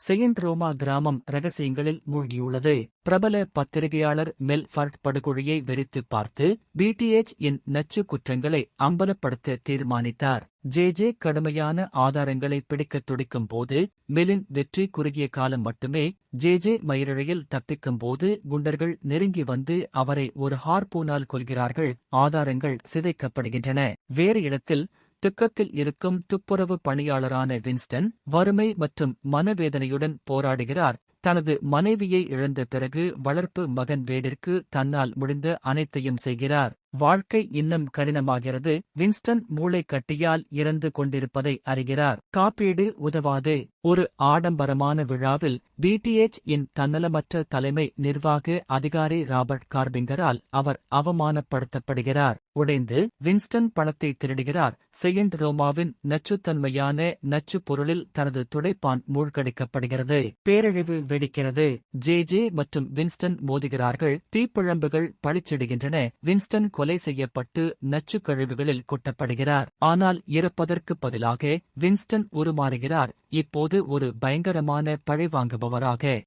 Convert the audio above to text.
Saint ரோமா கிராமம் ரகசியங்களில் மூழ்கியுள்ளது. பிரபல பத்திரிகையாளர் மெல் ஃபர்ட் படுகொலையை வெறித்து பார்த்து பிடிஎச்-இன் நச்சு குற்றங்களை அம்பலப்படுத்த தீர்மானித்தார். ஜே கடுமையான ஆதாரங்களை பிடிக்கத் துடிக்கும் போது மெலின் வெற்றி குறுகிய காலம் மட்டுமே. ஜே மயிரிழையில் தப்பிக்கும் போது குண்டர்கள் நெருங்கி வந்து அவரை ஒரு ஹார்பூனால் கொல்கிறார்கள். ஆதாரங்கள் சிதைக்கப்படுகின்றன. வேறு இடத்தில் துக்கத்தில் இருக்கும் துப்புரவு பணியாளரான வின்ஸ்டன் வறுமை மற்றும் மனவேதனையுடன் போராடுகிறார். தனது மனைவியை இழந்த பிறகு வளர்ப்பு மகன் வேடிற்கு தன்னால் முடிந்த அனைத்தையும் செய்கிறார். வாழ்க்கை இன்னும் கடினமாகிறது. வின்ஸ்டன் மூளை கட்டியால் இறந்து கொண்டிருப்பதை அறிகிறார். காப்பீடு உதவாது. ஒரு ஆடம்பரமான விழாவில் பிடிஎச்-இன் தன்னலமற்ற தலைமை நிர்வாக அதிகாரி ராபர்ட் கார்பிங்கரால் அவர் அவமானப்படுத்தப்படுகிறார். உடைந்து வின்ஸ்டன் பணத்தை திருடுகிறார். செயின்ட் ரோமாவின் நச்சுத்தன்மையான நச்சு பொருளில் தனது துடைப்பான் மூழ்கடிக்கப்படுகிறது. பேரழிவு வெடிக்கிறது. ஜே மற்றும் வின்ஸ்டன் மோதுகிறார்கள். தீப்பிழம்புகள் பளிச்சிடுகின்றன. வின்ஸ்டன் கொலை செய்யப்பட்டு நச்சு கழிவுகளில் கொட்டப்படுகிறார். ஆனால் இறப்பதற்கு பதிலாக வின்ஸ்டன் உருமாறுகிறார். இப்போது ஒரு பயங்கரமான பழிவாங்குபவராக.